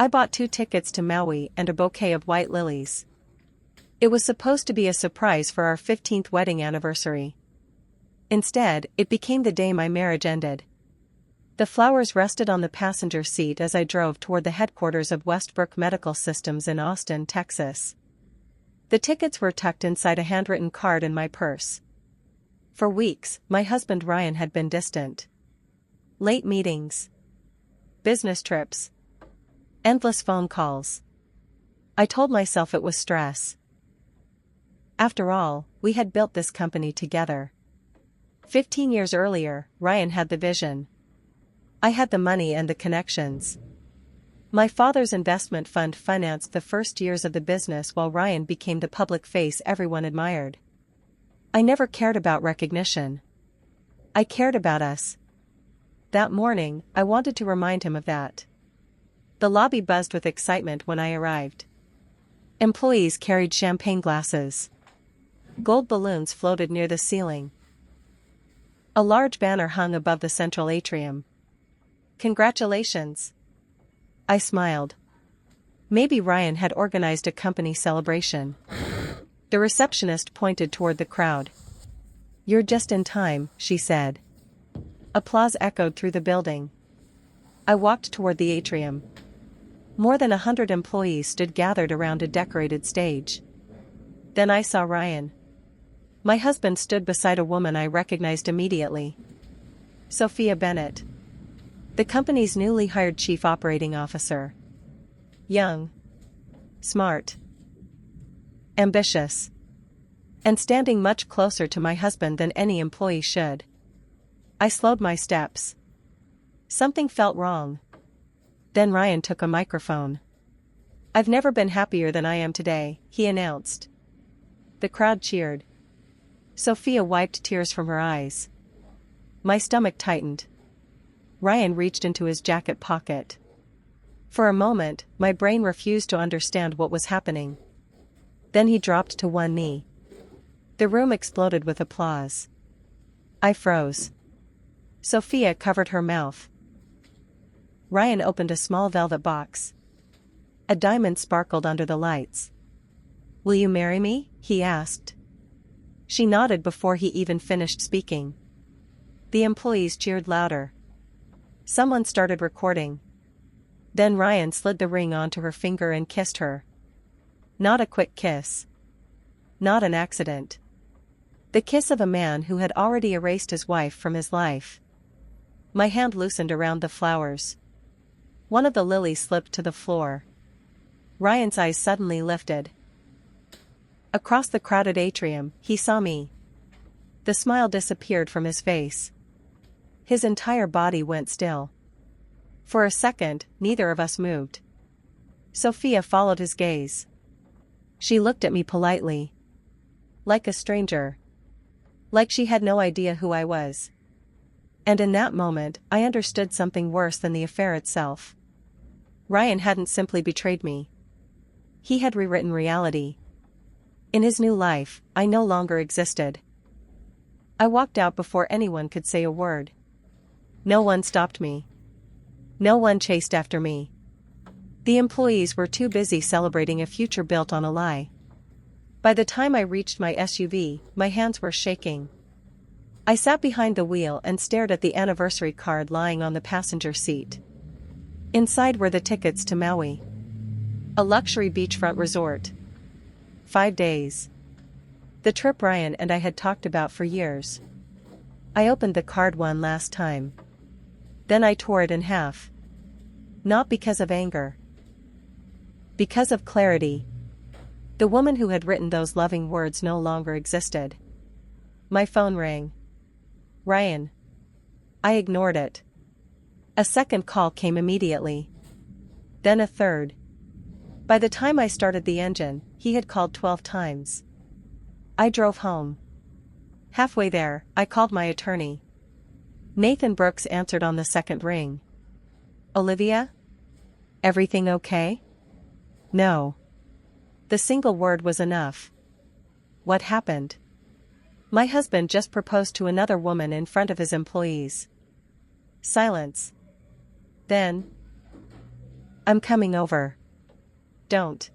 I bought 2 tickets to Maui and a bouquet of white lilies. It was supposed to be a surprise for our 15th wedding anniversary. Instead, it became the day my marriage ended. The flowers rested on the passenger seat as I drove toward the headquarters of Westbrook Medical Systems in Austin, Texas. The tickets were tucked inside a handwritten card in my purse. For weeks, my husband Ryan had been distant. Late meetings. Business trips. Endless phone calls. I told myself it was stress. After all, we had built this company together. 15 years earlier, Ryan had the vision. I had the money and the connections. My father's investment fund financed the first years of the business while Ryan became the public face everyone admired. I never cared about recognition. I cared about us. That morning, I wanted to remind him of that. The lobby buzzed with excitement when I arrived. Employees carried champagne glasses. Gold balloons floated near the ceiling. A large banner hung above the central atrium. "Congratulations." I smiled. Maybe Ryan had organized a company celebration. The receptionist pointed toward the crowd. "You're just in time," she said. Applause echoed through the building. I walked toward the atrium. More than 100 employees stood gathered around a decorated stage. Then I saw Ryan. My husband stood beside a woman I recognized immediately. Sophia Bennett. The company's newly hired chief operating officer. Young. Smart. Ambitious. And standing much closer to my husband than any employee should. I slowed my steps. Something felt wrong. Then Ryan took a microphone. "I've never been happier than I am today," he announced. The crowd cheered. Sophia wiped tears from her eyes. My stomach tightened. Ryan reached into his jacket pocket. For a moment, my brain refused to understand what was happening. Then he dropped to one knee. The room exploded with applause. I froze. Sophia covered her mouth. Ryan opened a small velvet box. A diamond sparkled under the lights. "Will you marry me?" he asked. She nodded before he even finished speaking. The employees cheered louder. Someone started recording. Then Ryan slid the ring onto her finger and kissed her. Not a quick kiss. Not an accident. The kiss of a man who had already erased his wife from his life. My hand loosened around the flowers. One of the lilies slipped to the floor. Ryan's eyes suddenly lifted. Across the crowded atrium, he saw me. The smile disappeared from his face. His entire body went still. For a second, neither of us moved. Sophia followed his gaze. She looked at me politely. Like a stranger. Like she had no idea who I was. And in that moment, I understood something worse than the affair itself. Ryan hadn't simply betrayed me. He had rewritten reality. In his new life, I no longer existed. I walked out before anyone could say a word. No one stopped me. No one chased after me. The employees were too busy celebrating a future built on a lie. By the time I reached my SUV, my hands were shaking. I sat behind the wheel and stared at the anniversary card lying on the passenger seat. Inside were the tickets to Maui. A luxury beachfront resort. 5 days. The trip Ryan and I had talked about for years. I opened the card one last time. Then I tore it in half. Not because of anger. Because of clarity. The woman who had written those loving words no longer existed. My phone rang. Ryan. I ignored it. A second call came immediately. Then a third. By the time I started the engine, he had called 12 times. I drove home. Halfway there, I called my attorney. Nathan Brooks answered on the second ring. "Olivia? Everything okay?" "No." The single word was enough. What happened? My husband just proposed to another woman in front of his employees. Silence. Then, I'm coming over. Don't.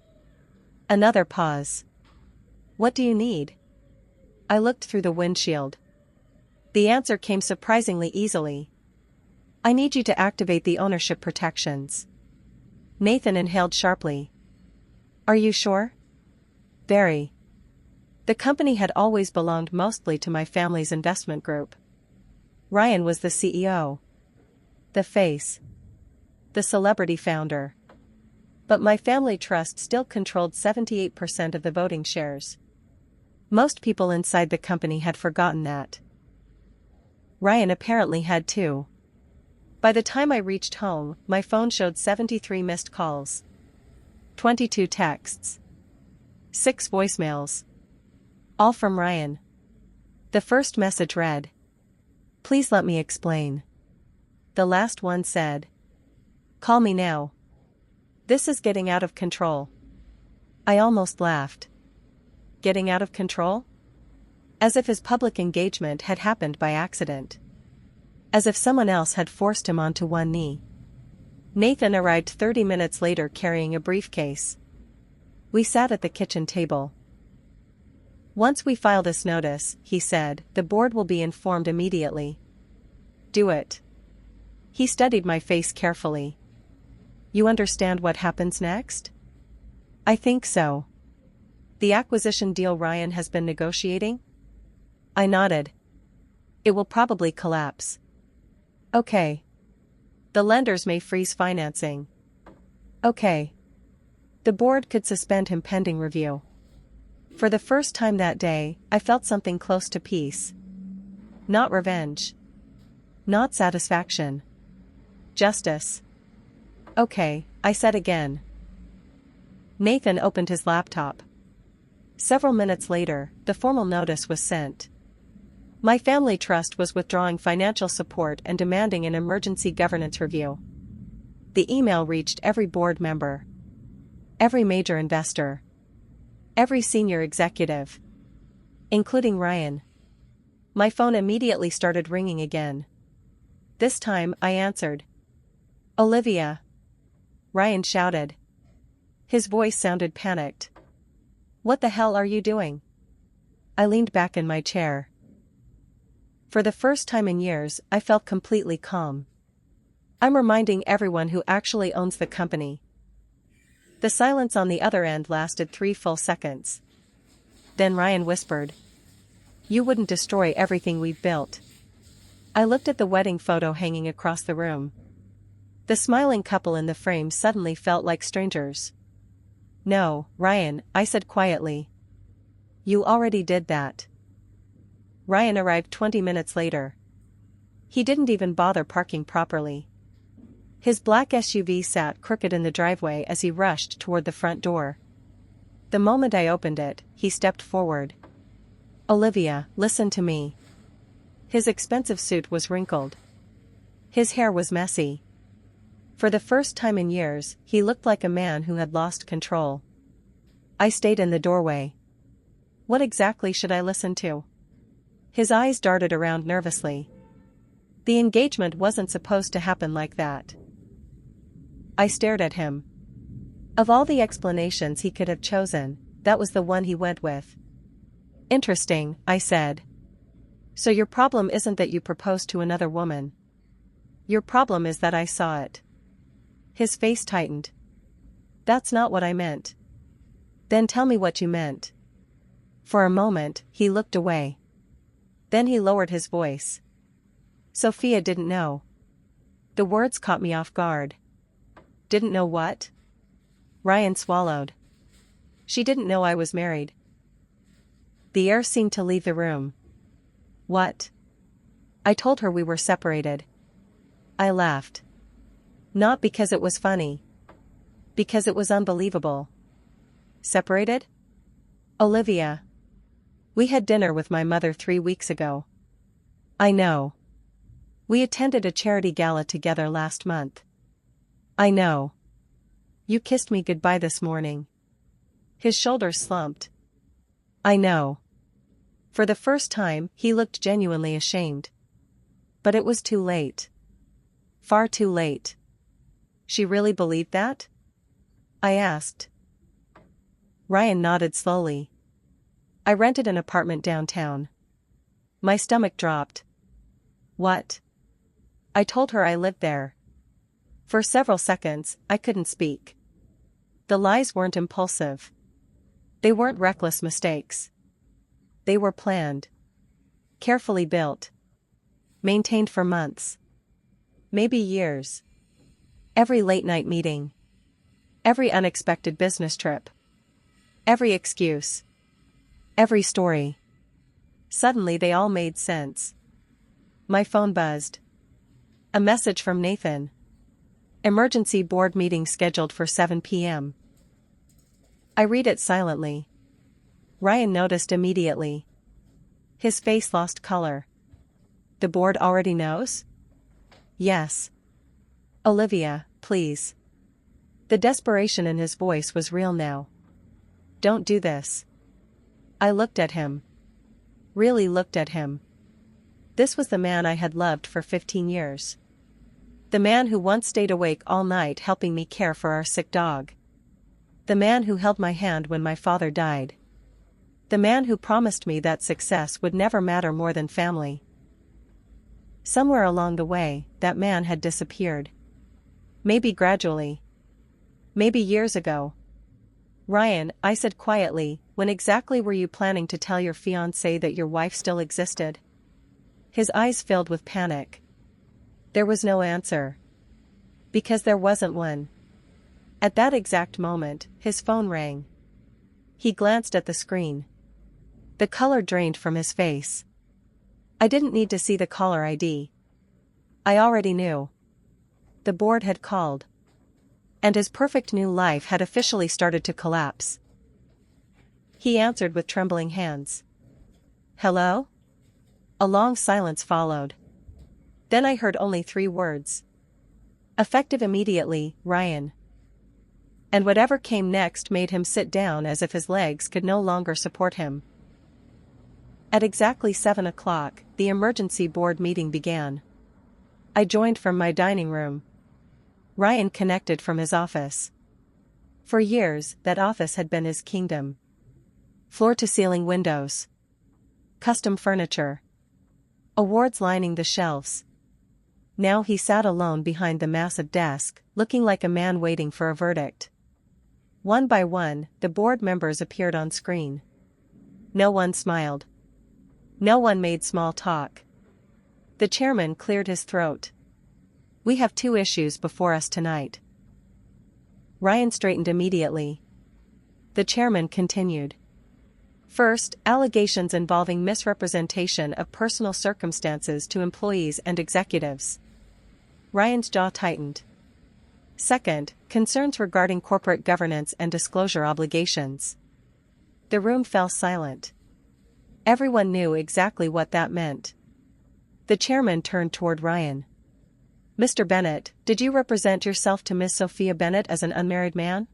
Another pause. What do you need? I looked through the windshield. The answer came surprisingly easily. I need you to activate the ownership protections. Nathan inhaled sharply. Are you sure? Very. The company had always belonged mostly to my family's investment group. Ryan was the CEO. The face. The celebrity founder. But my family trust still controlled 78% of the voting shares. Most people inside the company had forgotten that. Ryan apparently had too. By the time I reached home, my phone showed 73 missed calls. 22 texts. 6 voicemails. All from Ryan. The first message read, "Please let me explain." The last one said, "Call me now. This is getting out of control." I almost laughed. Getting out of control? As if his public engagement had happened by accident. As if someone else had forced him onto one knee. Nathan arrived 30 minutes later carrying a briefcase. We sat at the kitchen table. "Once we file this notice," he said, "the board will be informed immediately." "Do it." He studied my face carefully. "You understand what happens next?" "I think so." "The acquisition deal Ryan has been negotiating?" I nodded. "It will probably collapse." "Okay." "The lenders may freeze financing." "Okay." "The board could suspend him pending review." For the first time that day, I felt something close to peace. Not revenge. Not satisfaction. Justice. "Okay," I said again. Nathan opened his laptop. Several minutes later, the formal notice was sent. My family trust was withdrawing financial support and demanding an emergency governance review. The email reached every board member. Every major investor. Every senior executive. Including Ryan. My phone immediately started ringing again. This time, I answered. "Olivia." Ryan shouted. His voice sounded panicked. "What the hell are you doing?" I leaned back in my chair. For the first time in years, I felt completely calm. I'm reminding everyone who actually owns the company. The silence on the other end lasted 3 full seconds. Then Ryan whispered, "You wouldn't destroy everything we've built." I looked at the wedding photo hanging across the room. The smiling couple in the frame suddenly felt like strangers. "No, Ryan," I said quietly. "You already did that." Ryan arrived 20 minutes later. He didn't even bother parking properly. His black SUV sat crooked in the driveway as he rushed toward the front door. The moment I opened it, he stepped forward. "Olivia, listen to me." His expensive suit was wrinkled. His hair was messy. For the first time in years, he looked like a man who had lost control. I stayed in the doorway. What exactly should I listen to? His eyes darted around nervously. The engagement wasn't supposed to happen like that. I stared at him. Of all the explanations he could have chosen, that was the one he went with. "Interesting," I said. "So your problem isn't that you proposed to another woman. Your problem is that I saw it." His face tightened. "That's not what I meant." "Then tell me what you meant." For a moment, he looked away. Then he lowered his voice. "Sophia didn't know." The words caught me off guard. "Didn't know what?" Ryan swallowed. "She didn't know I was married." The air seemed to leave the room. "What?" "I told her we were separated." I laughed. Not because it was funny. Because it was unbelievable. "Separated?" "Olivia. We had dinner with my mother 3 weeks ago." "I know." "We attended a charity gala together last month." "I know." "You kissed me goodbye this morning." His shoulders slumped. "I know." For the first time, he looked genuinely ashamed. But it was too late. Far too late. She really believed that? I asked. Ryan nodded slowly. I rented an apartment downtown. My stomach dropped. What? I told her I lived there. For several seconds, I couldn't speak. The lies weren't impulsive. They weren't reckless mistakes. They were planned. Carefully built. Maintained for months. Maybe years. Every late-night meeting. Every unexpected business trip. Every excuse. Every story. Suddenly they all made sense. My phone buzzed. A message from Nathan. Emergency board meeting scheduled for 7 p.m. I read it silently. Ryan noticed immediately. His face lost color. The board already knows? Yes. Olivia, please. The desperation in his voice was real now. Don't do this. I looked at him. Really looked at him. This was the man I had loved for 15 years. The man who once stayed awake all night helping me care for our sick dog. The man who held my hand when my father died. The man who promised me that success would never matter more than family. Somewhere along the way, that man had disappeared. Maybe gradually. Maybe years ago. Ryan, I said quietly, when exactly were you planning to tell your fiancé that your wife still existed? His eyes filled with panic. There was no answer. Because there wasn't one. At that exact moment, his phone rang. He glanced at the screen. The color drained from his face. I didn't need to see the caller ID. I already knew. The board had called. And his perfect new life had officially started to collapse. He answered with trembling hands. Hello? A long silence followed. Then I heard only 3 words. Effective immediately, Ryan. And whatever came next made him sit down as if his legs could no longer support him. At exactly 7 o'clock, the emergency board meeting began. I joined from my dining room. Ryan connected from his office. For years, that office had been his kingdom. Floor-to-ceiling windows. Custom furniture. Awards lining the shelves. Now he sat alone behind the massive desk, looking like a man waiting for a verdict. One by one, the board members appeared on screen. No one smiled. No one made small talk. The chairman cleared his throat. We have 2 issues before us tonight. Ryan straightened immediately. The chairman continued. First, allegations involving misrepresentation of personal circumstances to employees and executives. Ryan's jaw tightened. Second, concerns regarding corporate governance and disclosure obligations. The room fell silent. Everyone knew exactly what that meant. The chairman turned toward Ryan. Mr. Bennett, did you represent yourself to Miss Sophia Bennett as an unmarried man?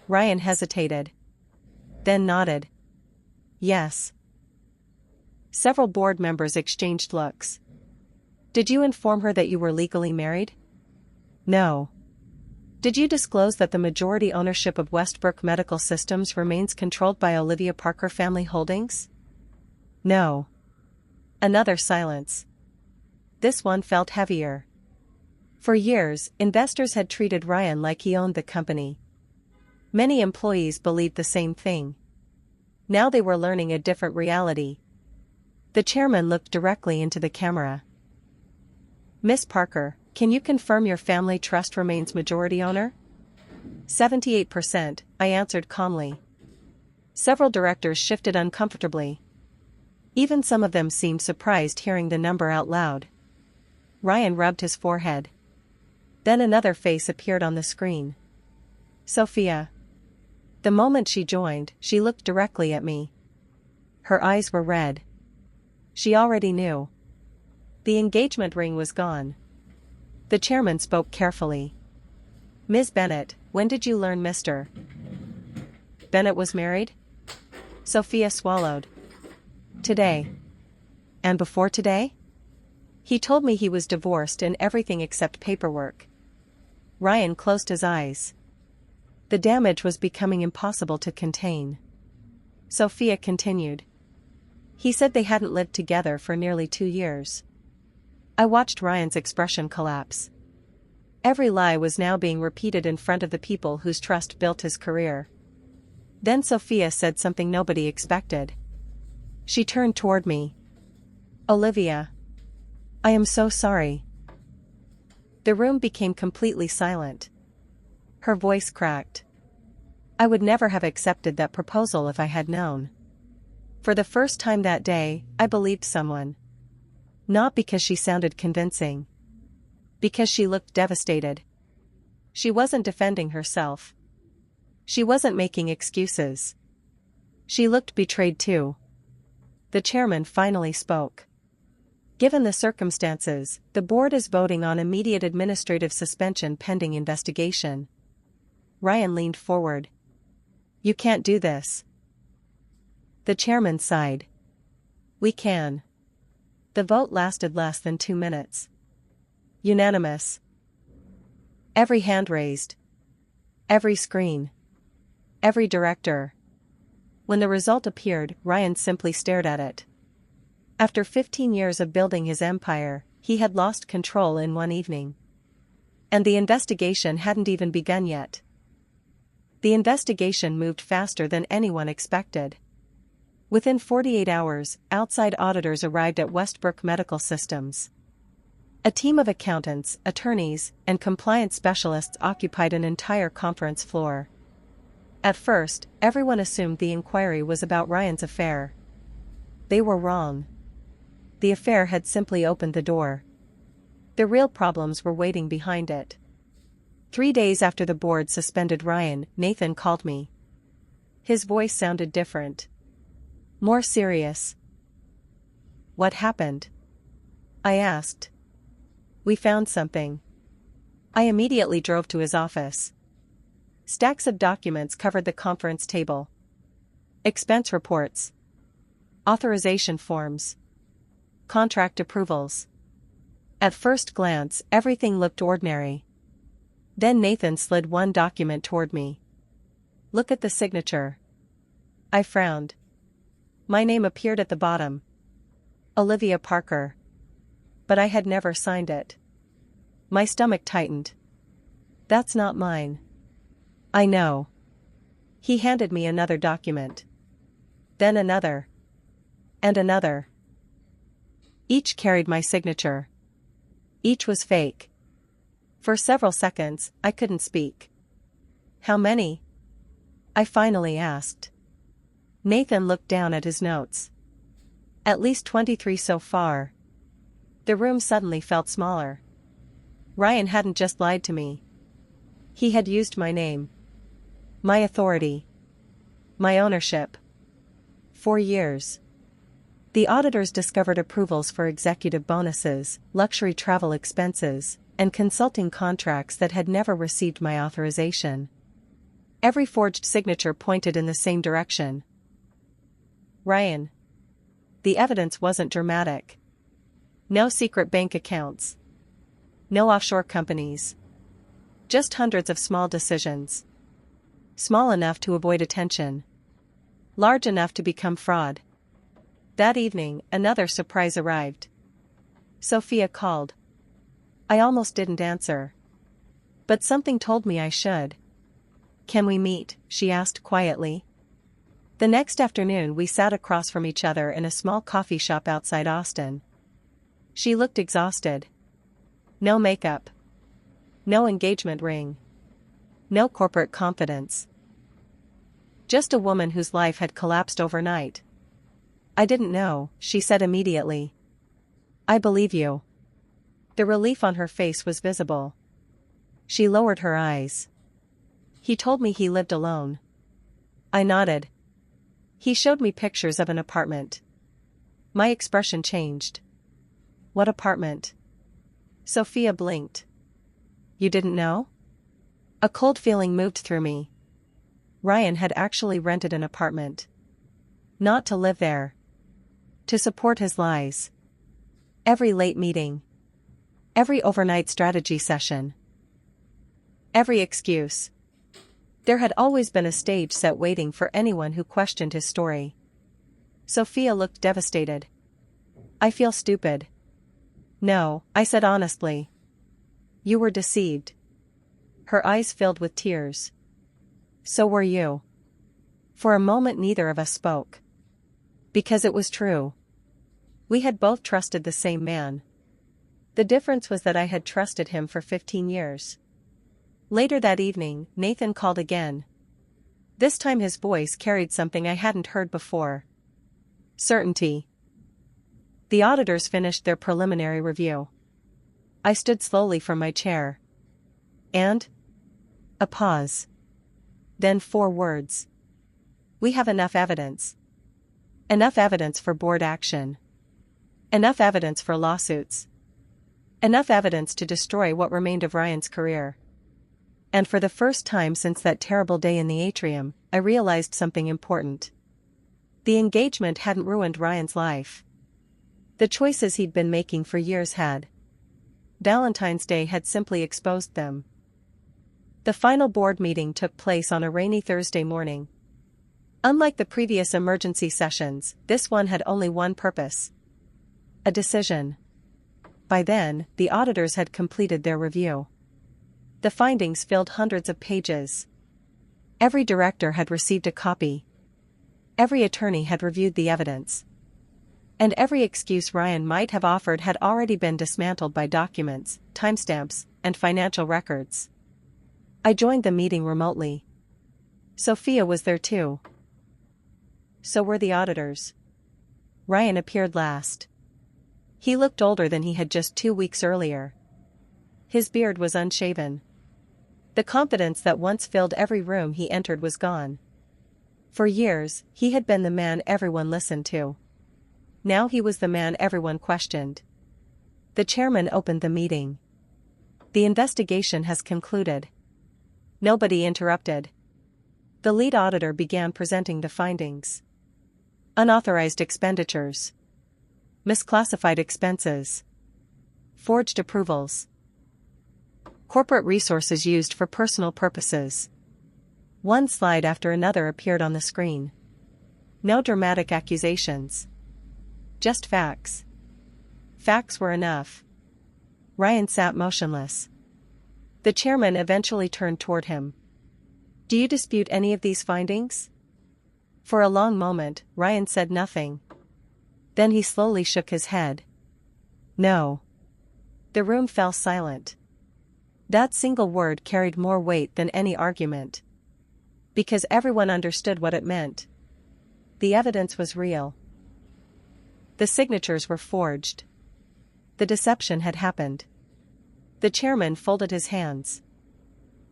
Ryan hesitated. Then nodded. Yes. Several board members exchanged looks. Did you inform her that you were legally married? No. Did you disclose that the majority ownership of Westbrook Medical Systems remains controlled by Olivia Parker Family Holdings? No. Another silence. This one felt heavier. For years, investors had treated Ryan like he owned the company. Many employees believed the same thing. Now they were learning a different reality. The chairman looked directly into the camera. Miss Parker, can you confirm your family trust remains majority owner? 78%, I answered calmly. Several directors shifted uncomfortably. Even some of them seemed surprised hearing the number out loud. Ryan rubbed his forehead. Then another face appeared on the screen. Sophia. The moment she joined, she looked directly at me. Her eyes were red. She already knew. The engagement ring was gone. The chairman spoke carefully. Ms. Bennett, when did you learn Mr. Bennett was married? Sophia swallowed. Today. And before today? He told me he was divorced and everything except paperwork. Ryan closed his eyes. The damage was becoming impossible to contain. Sophia continued. He said they hadn't lived together for nearly 2 years. I watched Ryan's expression collapse. Every lie was now being repeated in front of the people whose trust built his career. Then Sophia said something nobody expected. She turned toward me. Olivia. I am so sorry. The room became completely silent. Her voice cracked. I would never have accepted that proposal if I had known. For the first time that day, I believed someone. Not because she sounded convincing. Because she looked devastated. She wasn't defending herself. She wasn't making excuses. She looked betrayed too. The chairman finally spoke. Given the circumstances, the board is voting on immediate administrative suspension pending investigation. Ryan leaned forward. You can't do this. The chairman sighed. We can. The vote lasted less than 2 minutes. Unanimous. Every hand raised. Every screen. Every director. When the result appeared, Ryan simply stared at it. After 15 years of building his empire, he had lost control in one evening. And the investigation hadn't even begun yet. The investigation moved faster than anyone expected. Within 48 hours, outside auditors arrived at Westbrook Medical Systems. A team of accountants, attorneys, and compliance specialists occupied an entire conference floor. At first, everyone assumed the inquiry was about Ryan's affair. They were wrong. The affair had simply opened the door. The real problems were waiting behind it. 3 days after the board suspended Ryan, Nathan called me. His voice sounded different. More serious. What happened? I asked. We found something. I immediately drove to his office. Stacks of documents covered the conference table. Expense reports. Authorization forms. Contract approvals. At first glance, everything looked ordinary. Then Nathan slid one document toward me. Look at the signature. I frowned. My name appeared at the bottom. Olivia Parker. But I had never signed it. My stomach tightened. That's not mine. I know. He handed me another document. Then another. And another. Each carried my signature. Each was fake. For several seconds, I couldn't speak. How many? I finally asked. Nathan looked down at his notes. At least 23 so far. The room suddenly felt smaller. Ryan hadn't just lied to me. He had used my name. My authority. My ownership. 4 years. The auditors discovered approvals for executive bonuses, luxury travel expenses, and consulting contracts that had never received my authorization. Every forged signature pointed in the same direction. Ryan. The evidence wasn't dramatic. No secret bank accounts. No offshore companies. Just hundreds of small decisions. Small enough to avoid attention. Large enough to become fraud. That evening, another surprise arrived. Sophia called. I almost didn't answer. But something told me I should. Can we meet? She asked quietly. The next afternoon we sat across from each other in a small coffee shop outside Austin. She looked exhausted. No makeup. No engagement ring. No corporate confidence. Just a woman whose life had collapsed overnight. I didn't know, she said immediately. I believe you. The relief on her face was visible. She lowered her eyes. He told me he lived alone. I nodded. He showed me pictures of an apartment. My expression changed. What apartment? Sophia blinked. You didn't know? A cold feeling moved through me. Ryan had actually rented an apartment. Not to live there. To support his lies. Every late meeting. Every overnight strategy session. Every excuse. There had always been a stage set waiting for anyone who questioned his story. Sophia looked devastated. I feel stupid. No, I said honestly. You were deceived. Her eyes filled with tears. So were you. For a moment neither of us spoke. Because it was true. We had both trusted the same man. The difference was that I had trusted him for 15 years. Later that evening, Nathan called again. This time his voice carried something I hadn't heard before. Certainty. The auditors finished their preliminary review. I stood slowly from my chair. And? A pause. Then 4 words. We have enough evidence. Enough evidence for board action. Enough evidence for lawsuits. Enough evidence to destroy what remained of Ryan's career. And for the first time since that terrible day in the atrium, I realized something important. The engagement hadn't ruined Ryan's life. The choices he'd been making for years had. Valentine's Day had simply exposed them. The final board meeting took place on a rainy Thursday morning. Unlike the previous emergency sessions, this one had only one purpose. A decision. By then, the auditors had completed their review. The findings filled hundreds of pages. Every director had received a copy. Every attorney had reviewed the evidence. And every excuse Ryan might have offered had already been dismantled by documents, timestamps, and financial records. I joined the meeting remotely. Sophia was there too. So were the auditors. Ryan appeared last. He looked older than he had just 2 weeks earlier. His beard was unshaven. The confidence that once filled every room he entered was gone. For years, he had been the man everyone listened to. Now he was the man everyone questioned. The chairman opened the meeting. The investigation has concluded. Nobody interrupted. The lead auditor began presenting the findings. Unauthorized expenditures. Misclassified expenses. Forged approvals. Corporate resources used for personal purposes. One slide after another appeared on the screen. No dramatic accusations. Just facts. Facts were enough. Ryan sat motionless. The chairman eventually turned toward him. Do you dispute any of these findings? For a long moment, Ryan said nothing. Then he slowly shook his head. No. The room fell silent. That single word carried more weight than any argument. Because everyone understood what it meant. The evidence was real. The signatures were forged. The deception had happened. The chairman folded his hands.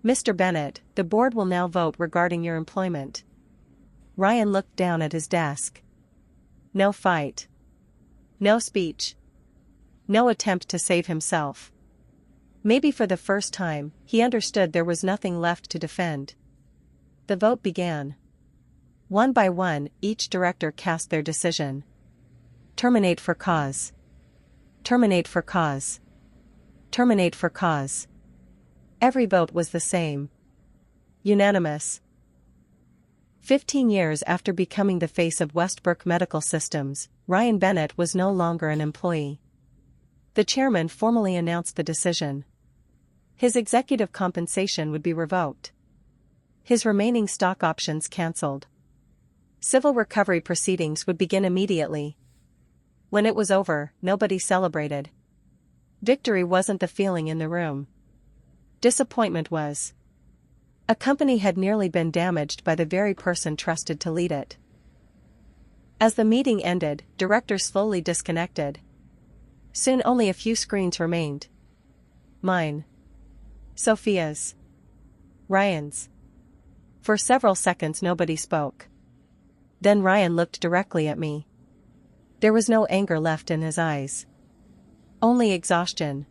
Mr. Bennett, the board will now vote regarding your employment. Ryan looked down at his desk. No fight. No speech. No attempt to save himself. Maybe for the first time, he understood there was nothing left to defend. The vote began. One by one, each director cast their decision. Terminate for cause. Terminate for cause. Terminate for cause. Every vote was the same. Unanimous. 15 years after becoming the face of Westbrook Medical Systems, Ryan Bennett was no longer an employee. The chairman formally announced the decision. His executive compensation would be revoked. His remaining stock options cancelled. Civil recovery proceedings would begin immediately. When it was over, nobody celebrated. Victory wasn't the feeling in the room. Disappointment was. A company had nearly been damaged by the very person trusted to lead it. As the meeting ended, directors slowly disconnected. Soon only a few screens remained. Mine. Sophia's. Ryan's. For several seconds nobody spoke. Then Ryan looked directly at me. There was no anger left in his eyes. Only exhaustion.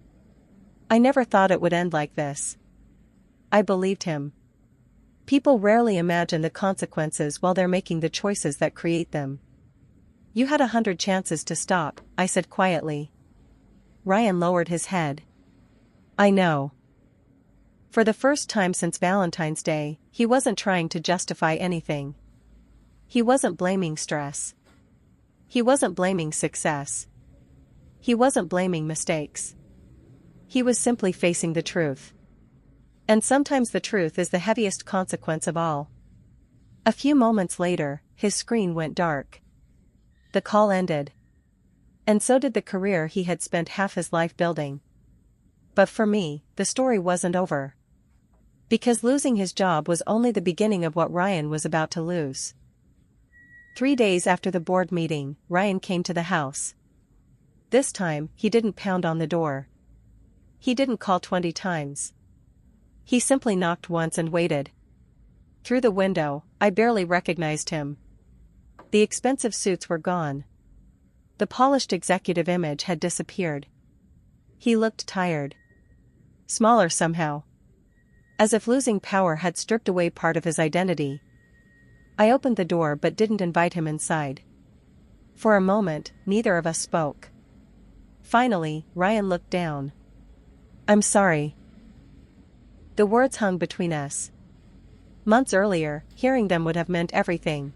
I never thought it would end like this. I believed him. People rarely imagine the consequences while they're making the choices that create them. You had 100 chances to stop, I said quietly. Ryan lowered his head. I know. For the first time since Valentine's Day, he wasn't trying to justify anything. He wasn't blaming stress. He wasn't blaming success. He wasn't blaming mistakes. He was simply facing the truth. And sometimes the truth is the heaviest consequence of all. A few moments later, his screen went dark. The call ended. And so did the career he had spent half his life building. But for me, the story wasn't over. Because losing his job was only the beginning of what Ryan was about to lose. 3 days after the board meeting, Ryan came to the house. This time, he didn't pound on the door. He didn't call 20 times. He simply knocked once and waited. Through the window, I barely recognized him. The expensive suits were gone. The polished executive image had disappeared. He looked tired. Smaller somehow. As if losing power had stripped away part of his identity. I opened the door but didn't invite him inside. For a moment, neither of us spoke. Finally, Ryan looked down. "I'm sorry." The words hung between us. Months earlier, hearing them would have meant everything.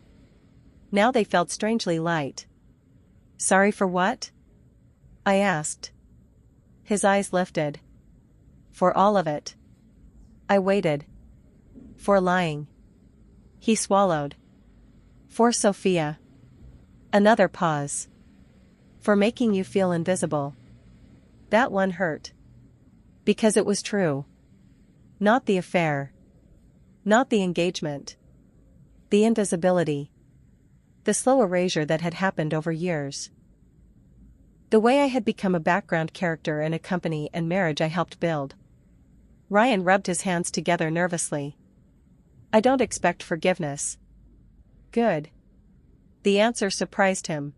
Now they felt strangely light. "Sorry for what?" I asked. His eyes lifted. "For all of it." I waited. "For lying." He swallowed. "For Sophia." Another pause. "For making you feel invisible." That one hurt. Because it was true. Not the affair. Not the engagement. The invisibility. The slow erasure that had happened over years. The way I had become a background character in a company and marriage I helped build. Ryan rubbed his hands together nervously. "I don't expect forgiveness." Good. The answer surprised him.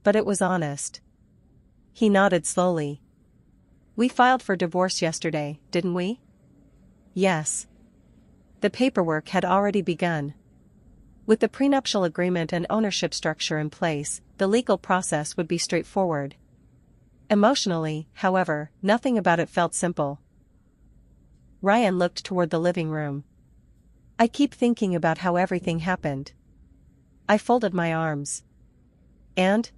But it was honest. He nodded slowly. "We filed for divorce yesterday, didn't we?" "Yes." The paperwork had already begun. With the prenuptial agreement and ownership structure in place, the legal process would be straightforward. Emotionally, however, nothing about it felt simple. Ryan looked toward the living room. "I keep thinking about how everything happened." I folded my arms. "And?"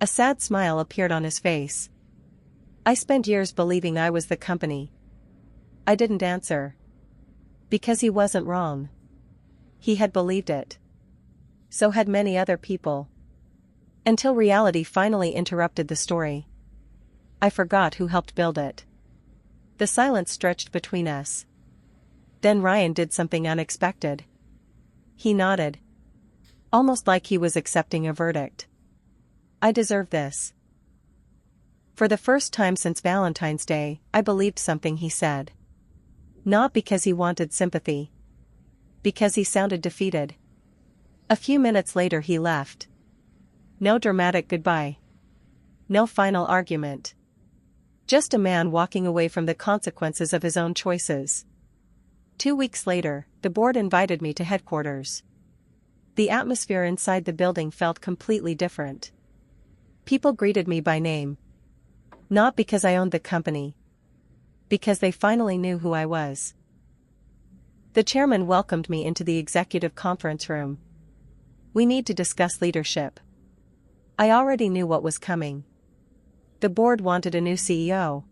A sad smile appeared on his face. "I spent years believing I was the company." I didn't answer. Because he wasn't wrong. He had believed it. So had many other people. Until reality finally interrupted the story. I forgot who helped build it. The silence stretched between us. Then Ryan did something unexpected. He nodded. Almost like he was accepting a verdict. "I deserve this." For the first time since Valentine's Day, I believed something he said. Not because he wanted sympathy. Because he sounded defeated. A few minutes later he left. No dramatic goodbye. No final argument. Just a man walking away from the consequences of his own choices. 2 weeks later, the board invited me to headquarters. The atmosphere inside the building felt completely different. People greeted me by name. Not because I owned the company. Because they finally knew who I was. The chairman welcomed me into the executive conference room. "We need to discuss leadership." I already knew what was coming. The board wanted a new CEO.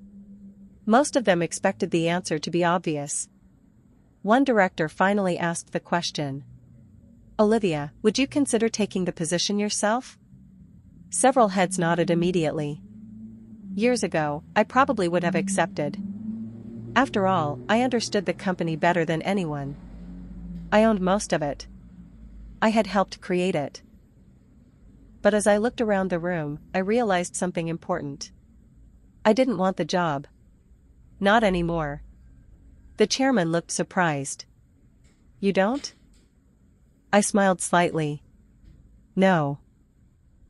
Most of them expected the answer to be obvious. One director finally asked the question. "Olivia, would you consider taking the position yourself?" Several heads nodded immediately. Years ago, I probably would have accepted. After all, I understood the company better than anyone. I owned most of it. I had helped create it. But as I looked around the room, I realized something important. I didn't want the job. Not anymore. The chairman looked surprised. "You don't?" I smiled slightly. "No."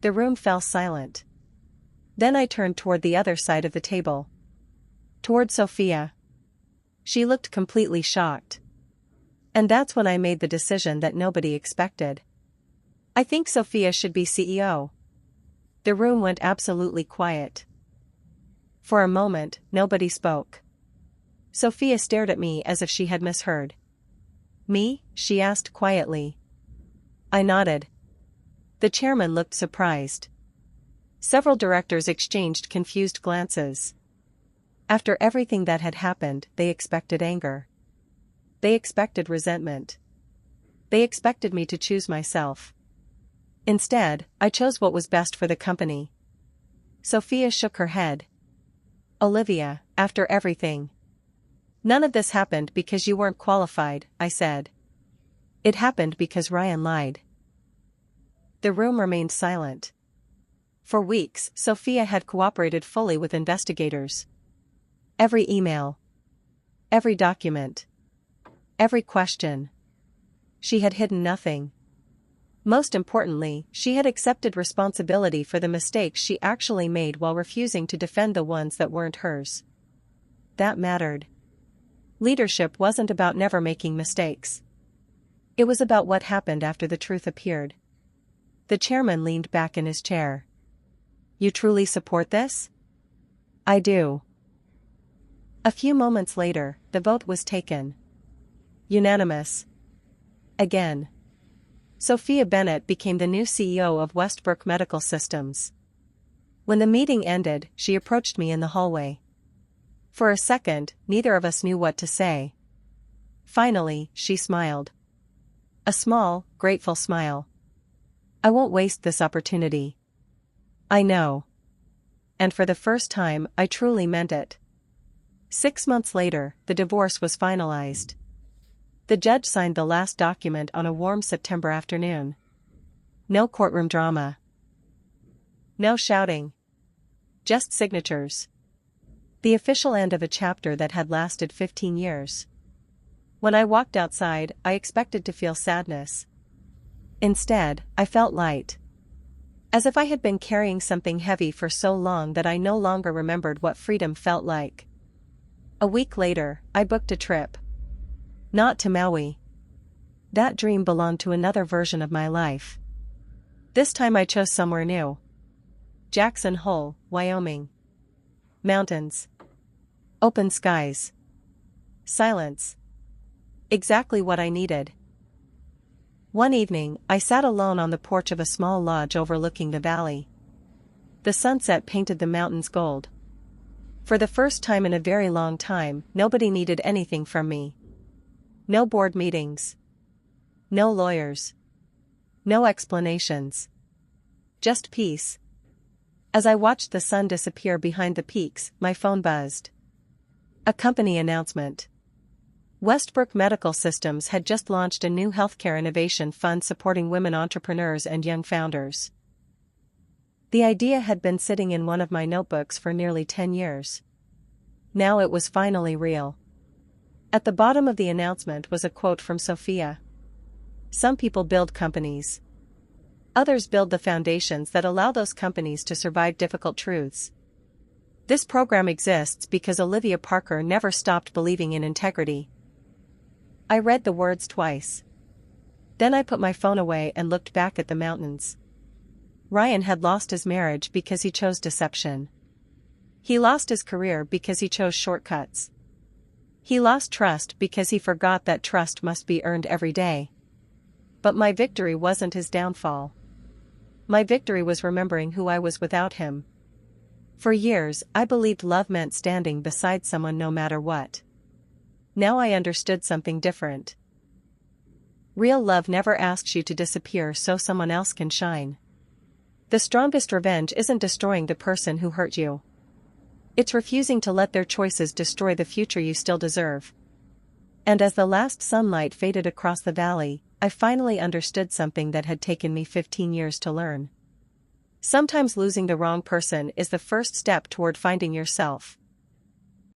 The room fell silent. Then I turned toward the other side of the table. Toward Sophia. She looked completely shocked. And that's when I made the decision that nobody expected. "I think Sophia should be CEO." The room went absolutely quiet. For a moment, nobody spoke. Sophia stared at me as if she had misheard. "Me?" she asked quietly. I nodded. The chairman looked surprised. Several directors exchanged confused glances. After everything that had happened, they expected anger. They expected resentment. They expected me to choose myself. Instead, I chose what was best for the company. Sophia shook her head. "Olivia, after everything. None of this happened because you weren't qualified," I said. "It happened because Ryan lied." The room remained silent. For weeks, Sophia had cooperated fully with investigators. Every email. Every document. Every question. She had hidden nothing. Most importantly, she had accepted responsibility for the mistakes she actually made while refusing to defend the ones that weren't hers. That mattered. Leadership wasn't about never making mistakes. It was about what happened after the truth appeared. The chairman leaned back in his chair. "You truly support this?" "I do." A few moments later, the vote was taken. Unanimous. Again. Sophia Bennett became the new CEO of Westbrook Medical Systems. When the meeting ended, she approached me in the hallway. For a second, neither of us knew what to say. Finally, she smiled. A small, grateful smile. "I won't waste this opportunity." "I know." And for the first time, I truly meant it. 6 months later, the divorce was finalized. The judge signed the last document on a warm September afternoon. No courtroom drama. No shouting. Just signatures. The official end of a chapter that had lasted 15 years. When I walked outside, I expected to feel sadness. Instead, I felt light. As if I had been carrying something heavy for so long that I no longer remembered what freedom felt like. A week later, I booked a trip. Not to Maui. That dream belonged to another version of my life. This time I chose somewhere new. Jackson Hole, Wyoming. Mountains. Open skies. Silence. Exactly what I needed. One evening, I sat alone on the porch of a small lodge overlooking the valley. The sunset painted the mountains gold. For the first time in a very long time, nobody needed anything from me. No board meetings. No lawyers. No explanations. Just peace. As I watched the sun disappear behind the peaks, my phone buzzed. A company announcement. Westbrook Medical Systems had just launched a new healthcare innovation fund supporting women entrepreneurs and young founders. The idea had been sitting in one of my notebooks for nearly 10 years. Now it was finally real. At the bottom of the announcement was a quote from Sophia. "Some people build companies. Others build the foundations that allow those companies to survive difficult truths. This program exists because Olivia Parker never stopped believing in integrity." I read the words twice. Then I put my phone away and looked back at the mountains. Ryan had lost his marriage because he chose deception. He lost his career because he chose shortcuts. He lost trust because he forgot that trust must be earned every day. But my victory wasn't his downfall. My victory was remembering who I was without him. For years, I believed love meant standing beside someone no matter what. Now I understood something different. Real love never asks you to disappear so someone else can shine. The strongest revenge isn't destroying the person who hurt you. It's refusing to let their choices destroy the future you still deserve. And as the last sunlight faded across the valley, I finally understood something that had taken me 15 years to learn. Sometimes losing the wrong person is the first step toward finding yourself.